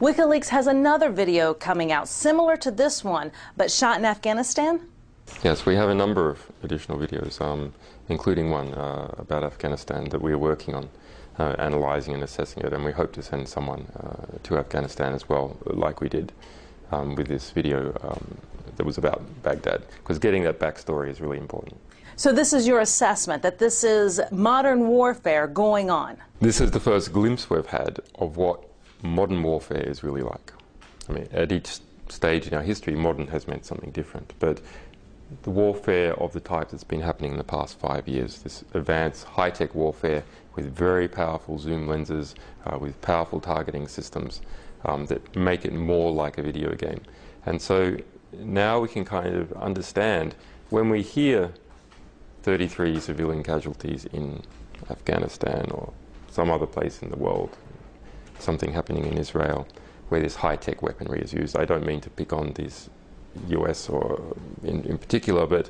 Wikileaks has another video coming out similar to this one, but shot in Afghanistan? Yes, we have a number of additional videos, including one about Afghanistan that we are working on, analysing and assessing it, and we hope to send someone to Afghanistan as well, like we did with this video that was about Baghdad, because getting that backstory is really important. So this is your assessment, that this is modern warfare going on? This is the first glimpse we've had of what modern warfare is really like. I mean, at each stage in our history, modern has meant something different, but the warfare of the type that's been happening in the past 5 years, this advanced high-tech warfare with very powerful zoom lenses, with powerful targeting systems that make it more like a video game. And so now we can kind of understand when we hear 33 civilian casualties in Afghanistan or some other place in the world, something happening in Israel where this high-tech weaponry is used. I don't mean to pick on these US or in particular, but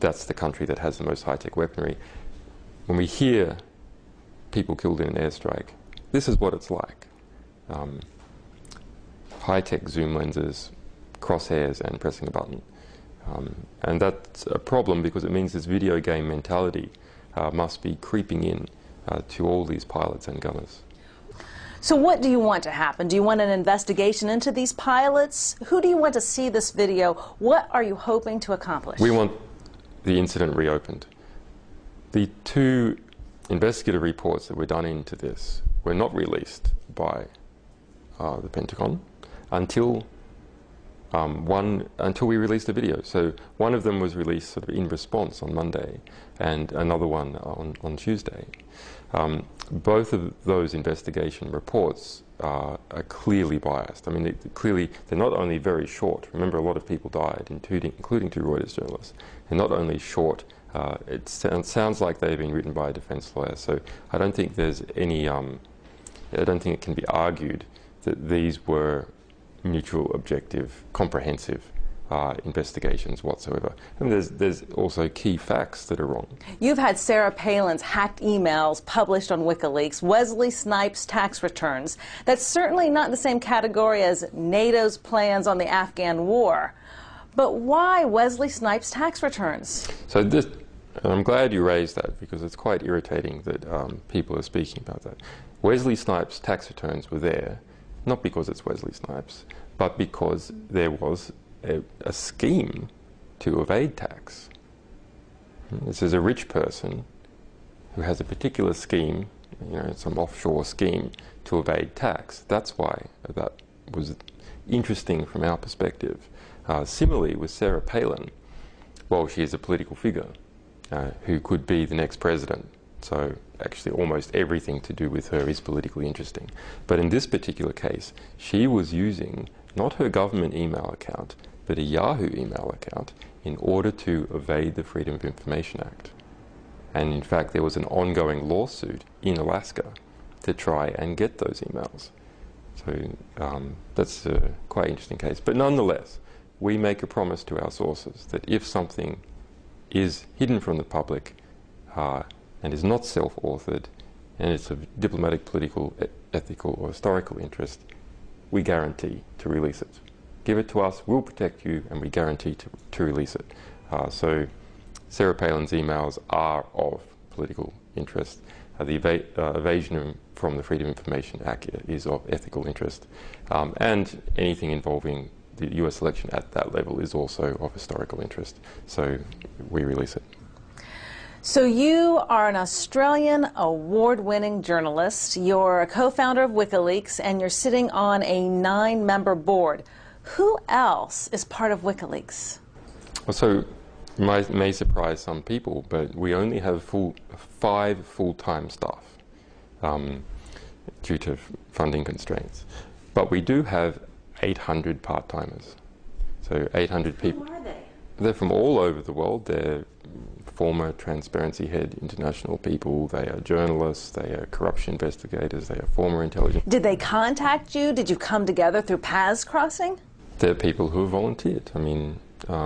that's the country that has the most high-tech weaponry. When we hear people killed in an airstrike, this is what it's like. High-tech zoom lenses, crosshairs and pressing a button. And that's a problem because it means this video game mentality must be creeping in to all these pilots and gunners. So what do you want to happen? Do you want an investigation into these pilots? Who do you want to see this video? What are you hoping to accomplish? We want the incident reopened. The 2 investigative reports that were done into this were not released by the Pentagon until until we released the video. So one of them was released sort of in response on Monday and another one on Tuesday. Both of those investigation reports are clearly biased. I mean, they're not only very short. Remember, a lot of people died, including 2 Reuters journalists. They're not only short, it sounds like they've been written by a defense lawyer. So I don't think there's any, I don't think it can be argued that these were neutral, objective, comprehensive investigations whatsoever. And there's also key facts that are wrong. You've had Sarah Palin's hacked emails published on Wikileaks, Wesley Snipes' tax returns. That's certainly not in the same category as NATO's plans on the Afghan war. But why Wesley Snipes' tax returns? So I'm glad you raised that because it's quite irritating that people are speaking about that. Wesley Snipes' tax returns were there not because it's Wesley Snipes, but because there was a scheme to evade tax. This is a rich person who has a particular scheme, some offshore scheme to evade tax. That's why that was interesting from our perspective. Similarly with Sarah Palin, well, she is a political figure who could be the next president. So actually almost everything to do with her is politically interesting. But in this particular case, she was using not her government email account, but a Yahoo email account in order to evade the Freedom of Information Act. And in fact, there was an ongoing lawsuit in Alaska to try and get those emails. So that's a quite interesting case. But nonetheless, we make a promise to our sources that if something is hidden from the public and is not self-authored, and it's of diplomatic, political, ethical, or historical interest, we guarantee to release it. Give it to us, we'll protect you, and we guarantee to release it. So Sarah Palin's emails are of political interest. The evasion from the Freedom of Information Act is of ethical interest. And anything involving the US election at that level is also of historical interest. So we release it. So you are an Australian award-winning journalist. You're a co-founder of Wikileaks, and you're sitting on a 9-member board. Who else is part of Wikileaks? Well, so it may surprise some people, but we only have 5 full-time staff due to funding constraints. But we do have 800 part-timers. So 800 people. Who are they? They're from all over the world. They're former Transparency Head International people, they are journalists, they are corruption investigators, they are former intelligence. Did they contact you? Did you come together through paths crossing? They're people who have volunteered. I mean,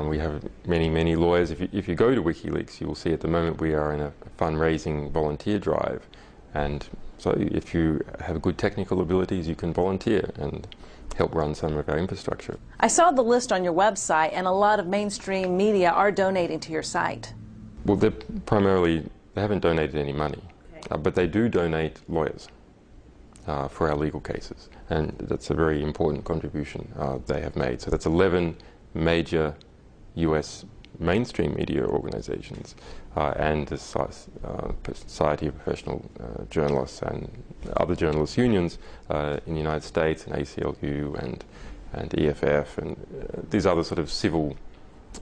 we have many lawyers. If you go to WikiLeaks, you will see at the moment we are in a fundraising volunteer drive, and So if you have good technical abilities, you can volunteer and help run some of our infrastructure. I saw the list on your website, and a lot of mainstream media are donating to your site. Well, they haven't donated any money, but they do donate lawyers for our legal cases, and that's a very important contribution they have made. So that's 11 major US mainstream media organizations and the Society of Professional Journalists and other journalists' unions in the United States, and ACLU and EFF and these other sort of civil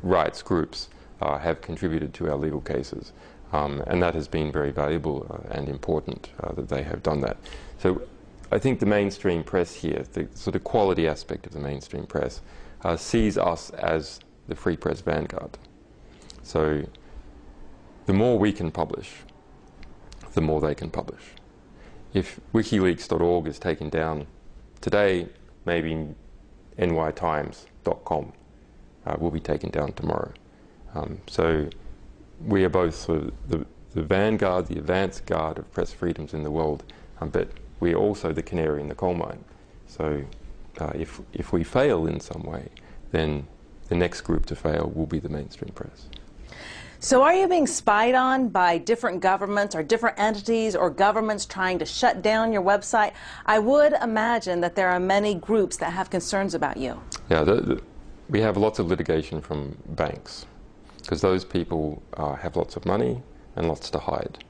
rights groups have contributed to our legal cases. And that has been very valuable and important that they have done that. So I think the mainstream press here, the sort of quality aspect of the mainstream press, sees us as the free press vanguard. So the more we can publish, the more they can publish. If wikileaks.org is taken down today, maybe nytimes.com will be taken down tomorrow. So we are both sort of the vanguard, the advance guard of press freedoms in the world, but we are also the canary in the coal mine. So if we fail in some way, then the next group to fail will be the mainstream press. So are you being spied on by different governments or different entities or governments trying to shut down your website? I would imagine that there are many groups that have concerns about you. Yeah, we have lots of litigation from banks, because those people have lots of money and lots to hide.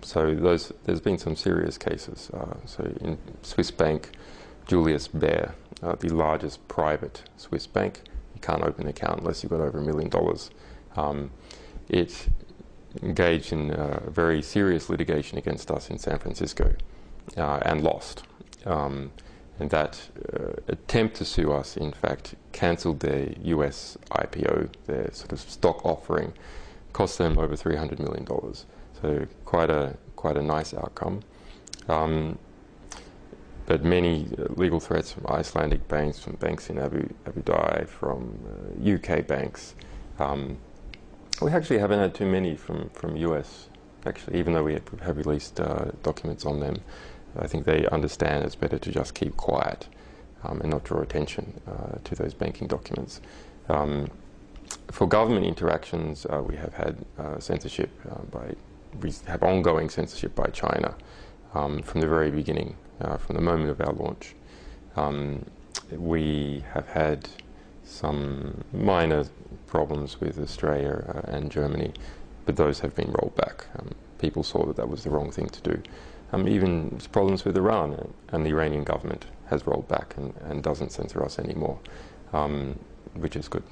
So there's been some serious cases. So in Swiss bank, Julius Baer, the largest private Swiss bank, you can't open an account unless you've got over $1 million. It engaged in very serious litigation against us in San Francisco and lost. And that attempt to sue us, in fact, cancelled their US IPO, their sort of stock offering, cost them over $300 million. So quite a nice outcome. But many legal threats from Icelandic banks, from banks in Abu Dhabi, from UK banks. We actually haven't had too many from US, actually, even though we have released documents on them. I think they understand it's better to just keep quiet and not draw attention to those banking documents. For government interactions, we have had censorship we have ongoing censorship by China from the very beginning, from the moment of our launch. We have had some minor problems with Australia and Germany, but those have been rolled back. People saw that that was the wrong thing to do. Even problems with Iran, and the Iranian government has rolled back and doesn't censor us anymore, which is good.